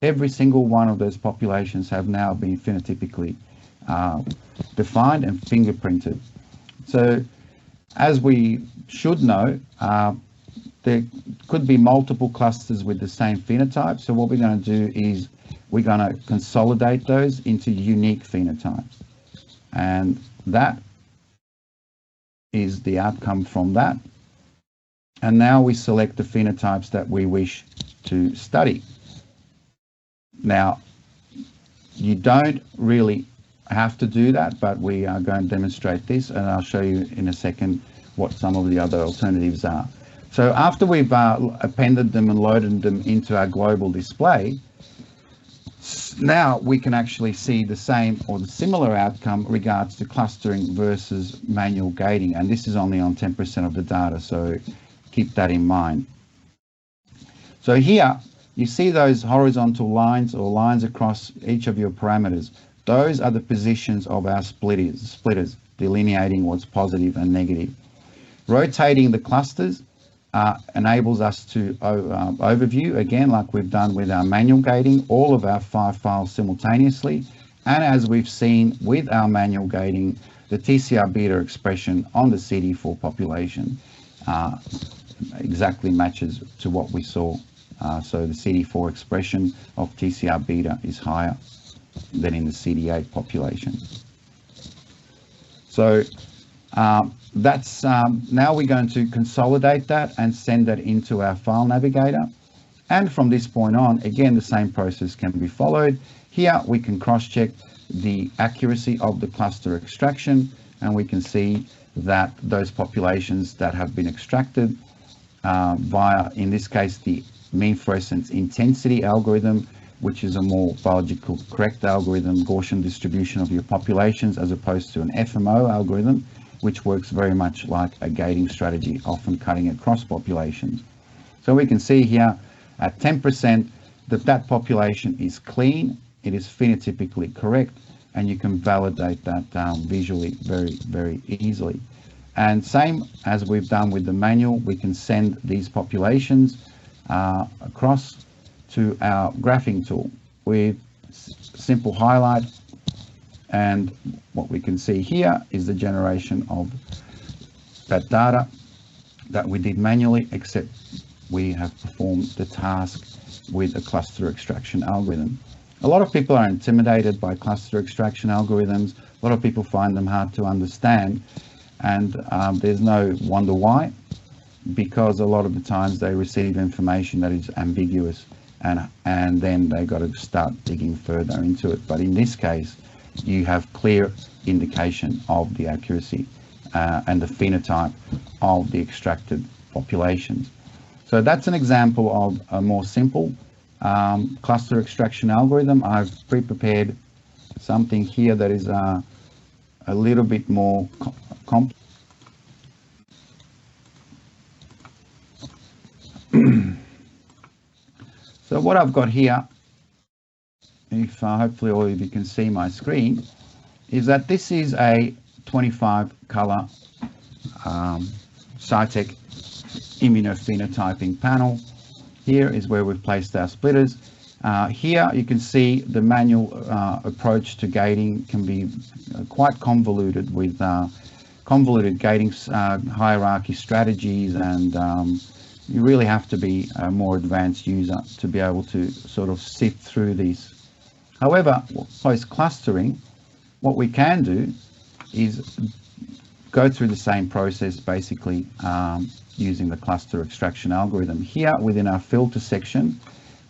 Every single one of those populations have now been phenotypically defined and fingerprinted. So as we should know, there could be multiple clusters with the same phenotype. So what we're going to do is we're going to consolidate those into unique phenotypes. And that is the outcome from that. And now we select the phenotypes that we wish to study. Now, you don't really have to do that, but we are going to demonstrate this, and I'll show you in a second what some of the other alternatives are. So after we've appended them and loaded them into our global display, now we can actually see the same or the similar outcome regards to clustering versus manual gating. And this is only on 10% of the data, so keep that in mind. So here you see those horizontal lines or lines across each of your parameters. Those are the positions of our splitters, delineating what's positive and negative. Rotating the clusters enables us to overview, again, like we've done with our manual gating, all of our 5 files simultaneously. And as we've seen with our manual gating, the TCR beta expression on the CD4 population exactly matches to what we saw. So the CD4 expression of TCR beta is higher than in the CD8 population. So that's now we're going to consolidate that and send that into our file navigator. And from this point on, again, the same process can be followed. Here we can cross-check the accuracy of the cluster extraction, and we can see that those populations that have been extracted via, in this case, the mean fluorescence intensity algorithm, which is a more biological correct algorithm, Gaussian distribution of your populations, as opposed to an FMO algorithm, which works very much like a gating strategy, often cutting across populations. So we can see here at 10% that population is clean, it is phenotypically correct, and you can validate that visually very, very easily. And same as we've done with the manual, we can send these populations across to our graphing tool with simple highlight. And what we can see here is the generation of that data that we did manually, except we have performed the task with a cluster extraction algorithm. A lot of people are intimidated by cluster extraction algorithms. A lot of people find them hard to understand, and there's no wonder why, because a lot of the times they receive information that is ambiguous, and then they got to start digging further into it. But in this case, you have clear indication of the accuracy and the phenotype of the extracted populations. So that's an example of a more simple cluster extraction algorithm. I've pre-prepared something here that is a little bit more complex. So what I've got here, if hopefully all of you can see my screen, is that this is a 25 color Cytek immunophenotyping panel. Here is where we've placed our splitters. Here you can see the manual approach to gating can be quite convoluted with convoluted gating hierarchy strategies, and you really have to be a more advanced user to be able to sort of sift through these. However, post-clustering, what we can do is go through the same process, basically using the cluster extraction algorithm. Here within our filter section,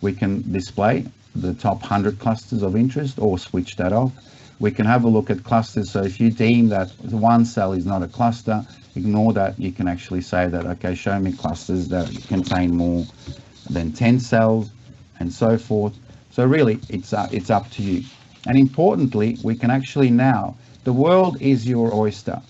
we can display the top 100 clusters of interest or switch that off. We can have a look at clusters. So if you deem that one cell is not a cluster, ignore that. You can actually say that, okay, show me clusters that contain more than 10 cells and so forth. So really, it's up to you. And importantly, we can actually now, the world is your oyster,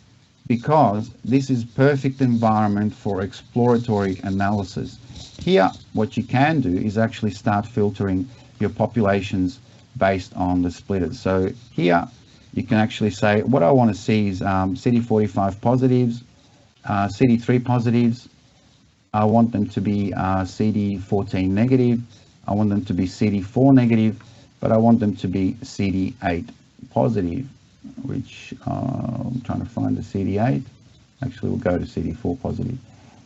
because this is perfect environment for exploratory analysis. Here, what you can do is actually start filtering your populations based on the splitters. So here, you can actually say, what I want to see is CD45 positives, CD3 positives. I want them to be CD14 negative. I want them to be CD4 negative, but I want them to be CD8 positive, which I'm trying to find the CD8. Actually, we'll go to CD4 positive.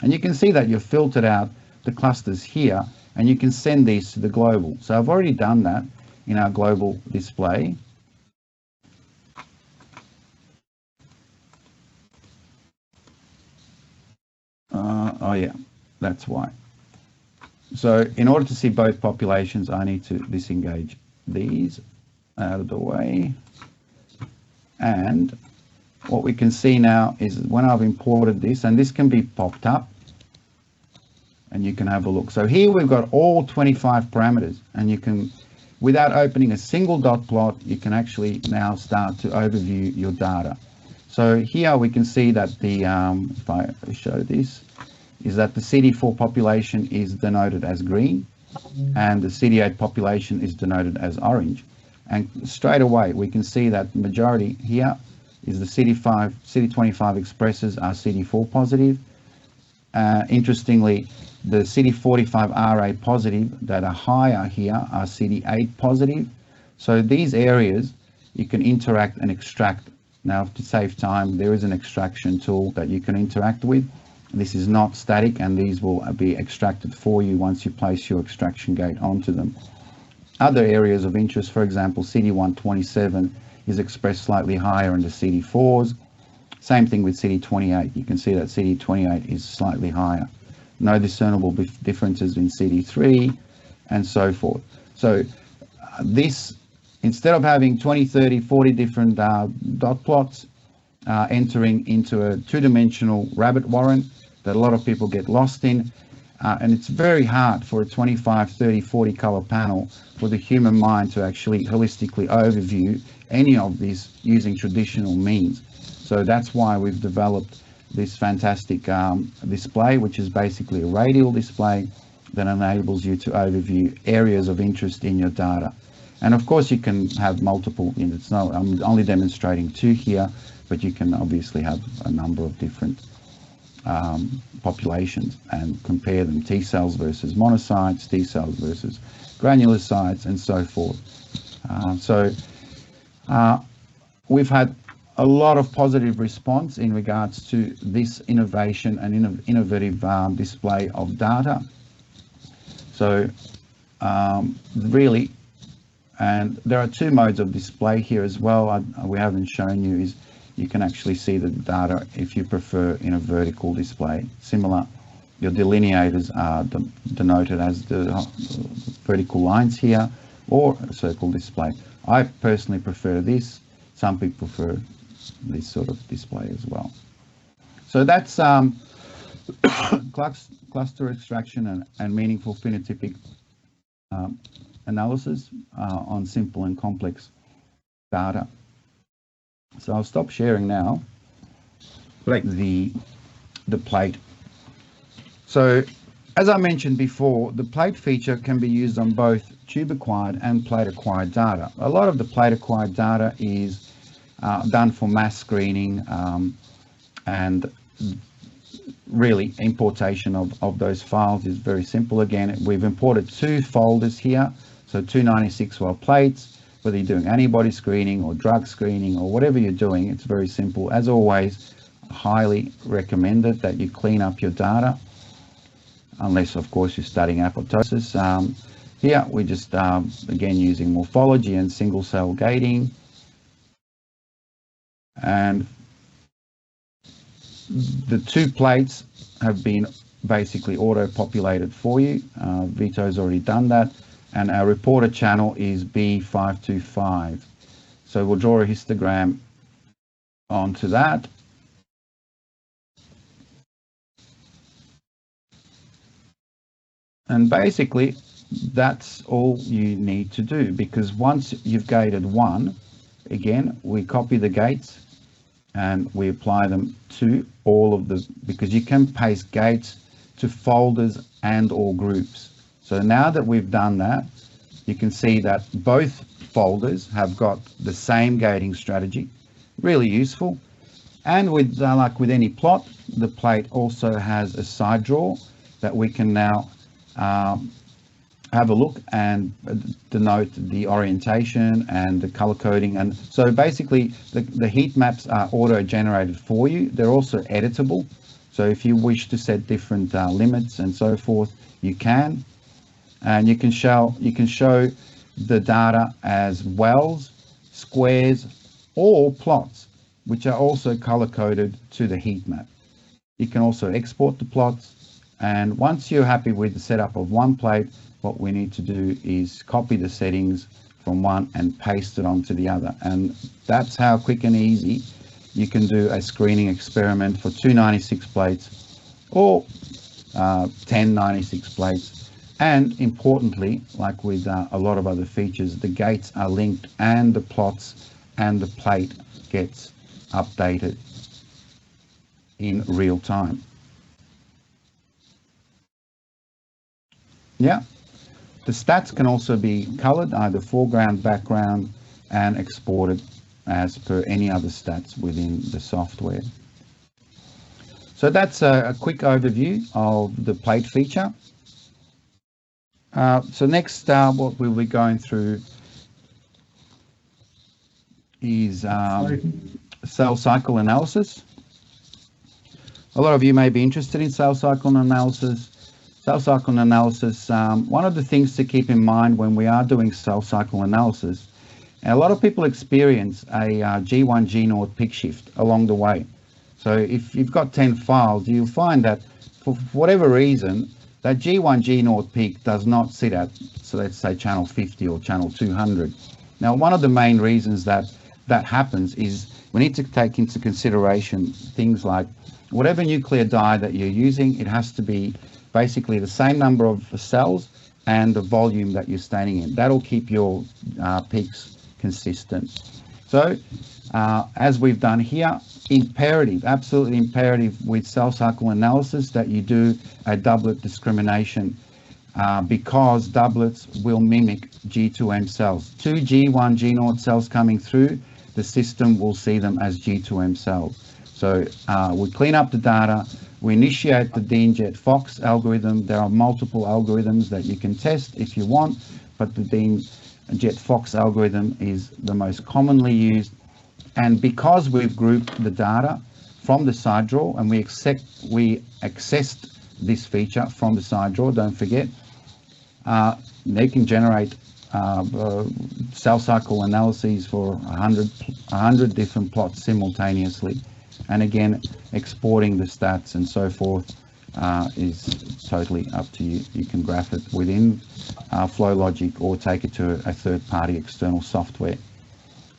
And you can see that you've filtered out the clusters here, and you can send these to the global. So I've already done that in our global display. Oh yeah, that's why. So in order to see both populations, I need to disengage these out of the way. And what we can see now is when I've imported this, and this can be popped up, and you can have a look. So here we've got all 25 parameters, and you can, without opening a single dot plot, you can actually now start to overview your data. So here we can see that the, if I show this, is that the CD4 population is denoted as green, and the CD8 population is denoted as orange. And straight away, we can see that the majority here is the CD25 expressors are CD4 positive. Interestingly, the CD45RA positive that are higher here are CD8 positive. So these areas, you can interact and extract. Now, to save time, there is an extraction tool that you can interact with. This is not static, and these will be extracted for you once you place your extraction gate onto them. Other areas of interest, for example, CD127 is expressed slightly higher in the CD4s. Same thing with CD28. You can see that CD28 is slightly higher. No discernible differences in CD3 and so forth. So this, instead of having 20, 30, 40 different dot plots, entering into a two-dimensional rabbit warren that a lot of people get lost in, and it's very hard for a 25, 30, 40 color panel for the human mind to actually holistically overview any of this using traditional means. So that's why we've developed this fantastic display, which is basically a radial display that enables you to overview areas of interest in your data. And of course you can have multiple, it's not, I'm only demonstrating two here, but you can obviously have a number of different populations and compare them, T cells versus monocytes, T cells versus granulocytes, and so forth. We've had a lot of positive response in regards to this innovation and innovative display of data. So really, And there are two modes of display here as well. We haven't shown you is you can actually see the data if you prefer in a vertical display. Similar, your delineators are denoted as the vertical lines here, or a circle display. I personally prefer this. Some people prefer this sort of display as well. So that's cluster extraction and meaningful phenotypic analysis on simple and complex data. So I'll stop sharing now. The plate. So as I mentioned before, the plate feature can be used on both tube acquired and plate acquired data. A lot of the plate acquired data is done for mass screening and really importation of those files is very simple. Again, we've imported two folders here, so 296 well plates. Whether you're doing antibody screening or drug screening or whatever you're doing, it's very simple. As always, highly recommended that you clean up your data, unless of course you're studying apoptosis. Here we're just again using morphology and single cell gating, and the two plates have been basically auto-populated for you. Vito's already done that, and our reporter channel is B525. So we'll draw a histogram onto that. And basically, that's all you need to do, because once you've gated one, again, we copy the gates and we apply them to all of the, because you can paste gates to folders and or groups. So now that we've done that, you can see that both folders have got the same gating strategy, really useful. And with like with any plot, the plate also has a side draw that we can now have a look and denote the orientation and the color coding. And so basically the heat maps are auto generated for you. They're also editable. So if you wish to set different limits and so forth, you can. And you can show the data as wells, squares, or plots, which are also color coded to the heat map. You can also export the plots. And once you're happy with the setup of one plate, what we need to do is copy the settings from one and paste it onto the other. And that's how quick and easy you can do a screening experiment for 296 plates or 1096 plates. And importantly, like with a lot of other features, the gates are linked and the plots and the plate gets updated in real time. Yeah, the stats can also be colored, either foreground, background, and exported as per any other stats within the software. So that's a quick overview of the plate feature. So next, what we'll be going through is cell cycle analysis. A lot of you may be interested in cell cycle analysis. Cell cycle analysis, one of the things to keep in mind when we are doing cell cycle analysis, and a lot of people experience a G1, G0 peak shift along the way. So if you've got 10 files, you'll find that for whatever reason, that G1, G0 peak does not sit at, so let's say channel 50 or channel 200. Now, one of the main reasons that happens is we need to take into consideration things like whatever nuclear dye that you're using, it has to be basically the same number of cells and the volume that you're staining in. That'll keep your peaks consistent. So as we've done here, imperative, absolutely imperative with cell cycle analysis that you do a doublet discrimination because doublets will mimic G2M cells. Two G1, G0 cells coming through, the system will see them as G2M cells. So we clean up the data, we initiate the DeanJet-Fox algorithm. There are multiple algorithms that you can test if you want, but the DeanJet-Fox algorithm is the most commonly used. And because we've grouped the data from the side draw, and we accessed this feature from the side draw, don't forget, they can generate cell cycle analyses for 100 different plots simultaneously. And again, exporting the stats and so forth is totally up to you. You can graph it within FlowLogic or take it to a third-party external software.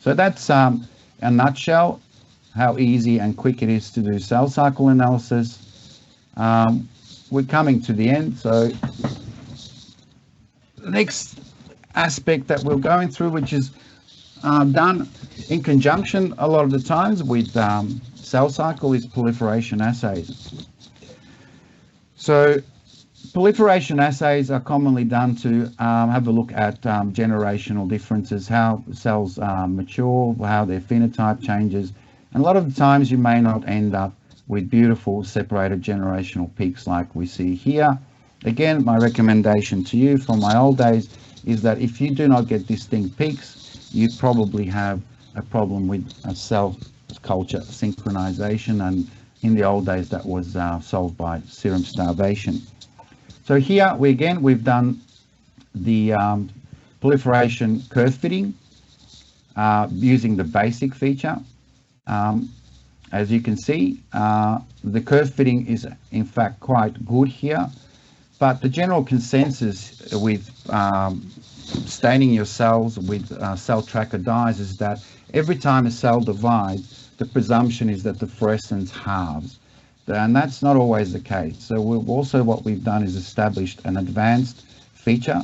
So that's a nutshell how easy and quick it is to do cell cycle analysis. We're coming to the end, so the next aspect that we're going through, which is done in conjunction a lot of the times with cell cycle, is proliferation assays. So proliferation assays are commonly done to have a look at generational differences, how cells mature, how their phenotype changes. And a lot of the times you may not end up with beautiful separated generational peaks like we see here. Again, my recommendation to you from my old days is that if you do not get distinct peaks, you probably have a problem with a cell culture synchronization, and in the old days that was solved by serum starvation. So here we've done the proliferation curve fitting using the basic feature. As you can see, the curve fitting is in fact quite good here, but the general consensus with staining your cells with cell tracker dyes is that every time a cell divides, the presumption is that the fluorescence halves. And that's not always the case. So what we've done is established an advanced feature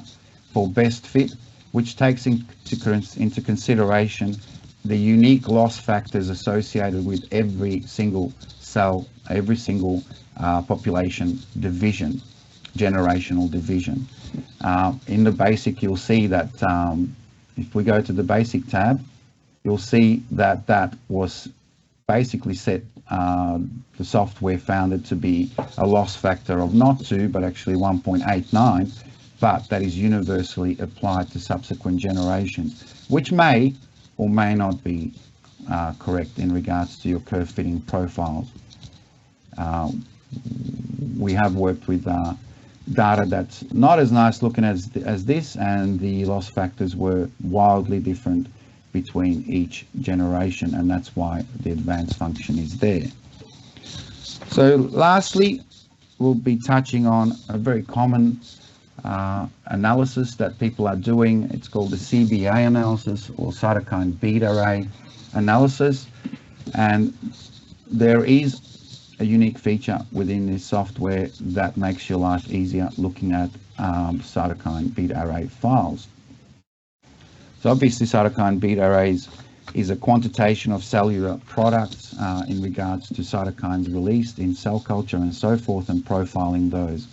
for best fit, which takes into consideration the unique loss factors associated with every single cell, every single population division, generational division. In the basic, you'll see that if we go to the basic tab, you'll see that that was basically set, the software found it to be a loss factor of not 2, but actually 1.89, but that is universally applied to subsequent generations, which may or may not be correct in regards to your curve fitting profiles. We have worked with data that's not as nice looking as this, and the loss factors were wildly different between each generation, and that's why the advanced function is there. So lastly, we'll be touching on a very common analysis that people are doing. It's called the CBA analysis, or cytokine bead array analysis, and there is a unique feature within this software that makes your life easier looking at cytokine bead array files. So obviously cytokine bead arrays is a quantitation of cellular products in regards to cytokines released in cell culture and so forth, and profiling those.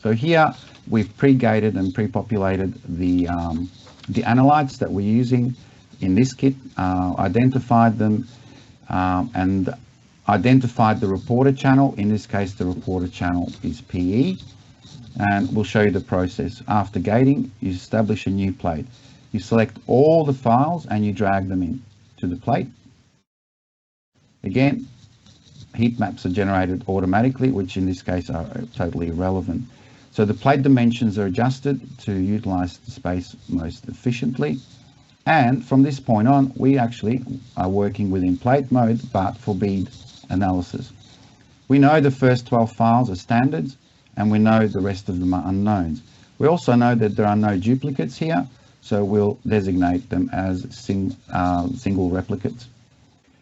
So here we've pre-gated and pre-populated the analytes that we're using in this kit, identified them and identified the reporter channel. In this case, the reporter channel is PE, and we'll show you the process. After gating, you establish a new plate. You select all the files and you drag them in to the plate. Again, heat maps are generated automatically, which in this case are totally irrelevant. So the plate dimensions are adjusted to utilize the space most efficiently. And from this point on, we actually are working within plate mode, but for bead analysis. We know the first 12 files are standards, and we know the rest of them are unknowns. We also know that there are no duplicates here, so we'll designate them as single replicates.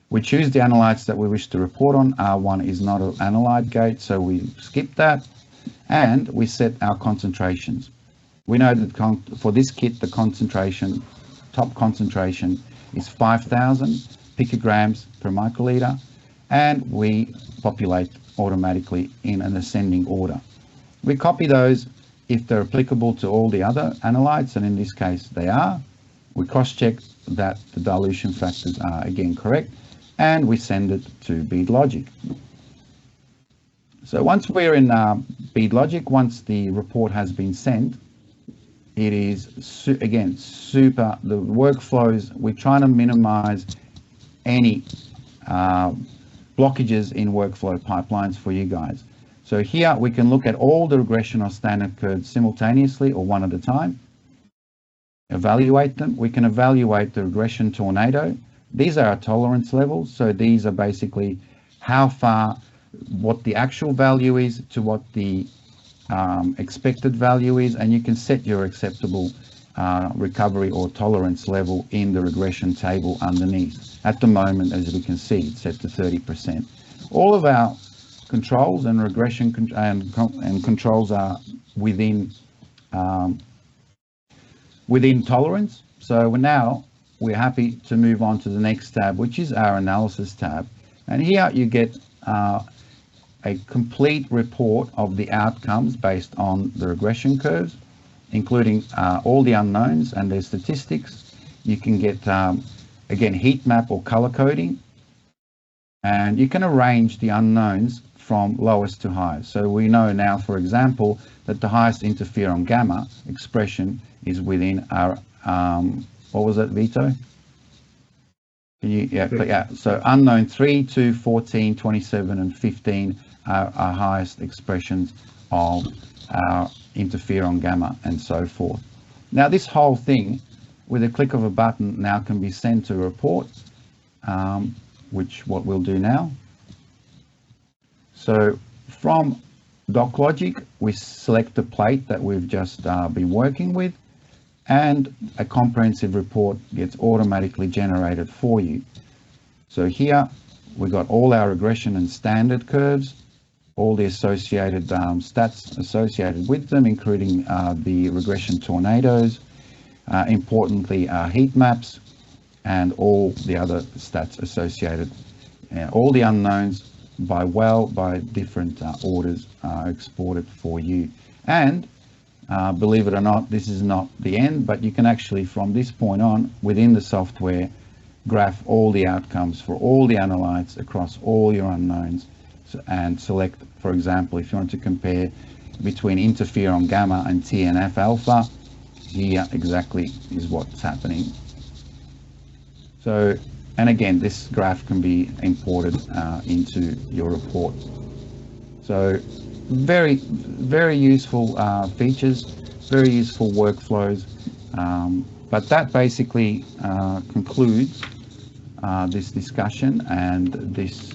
We choose the analytes that we wish to report on. R1 is not an analyte gate, so we skip that. And we set our concentrations. We know that for this kit, the concentration, top concentration, is 5,000 picograms per microliter, and we populate automatically in an ascending order. We copy those if they're applicable to all the other analytes, and in this case they are. We cross-check that the dilution factors are again correct, and we send it to BeadLogic. So once we're in BeadLogic, once the report has been sent, it is again super, the workflows, we're trying to minimize any blockages in workflow pipelines for you guys. So here we can look at all the regression or standard curves simultaneously or one at a time. evaluate them. We can evaluate the regression tornado. These are our tolerance levels. So these are basically how far, what the actual value is to what the expected value is, and you can set your acceptable recovery or tolerance level in the regression table underneath. At the moment, as we can see, it's set to 30%. All of our controls and regression and controls are within tolerance. So we're happy to move on to the next tab, which is our analysis tab. And here you get a complete report of the outcomes based on the regression curves, including all the unknowns and their statistics. You can get, again, heat map or color coding, and you can arrange the unknowns from lowest to highest. So we know now, for example, that the highest interferon gamma expression is within our, what was it, Vito? Can you, yeah. So unknown 3, 2, 14, 27, and 15 are our highest expressions of our interferon gamma and so forth. Now this whole thing, with a click of a button, now can be sent to a report, which what we'll do now. So from DocLogic, we select the plate that we've just been working with, and a comprehensive report gets automatically generated for you. So here we got all our regression and standard curves, all the associated stats associated with them, including the regression tornadoes, importantly heat maps, and all the other stats associated. All the unknowns by different orders are exported for you. And believe it or not, this is not the end, but you can actually, from this point on, within the software, graph all the outcomes for all the analytes across all your unknowns, and select, for example, if you want to compare between interferon gamma and TNF alpha, here exactly is what's happening. So, and again, this graph can be imported into your report. So very, very useful features, very useful workflows. But that basically concludes this discussion and this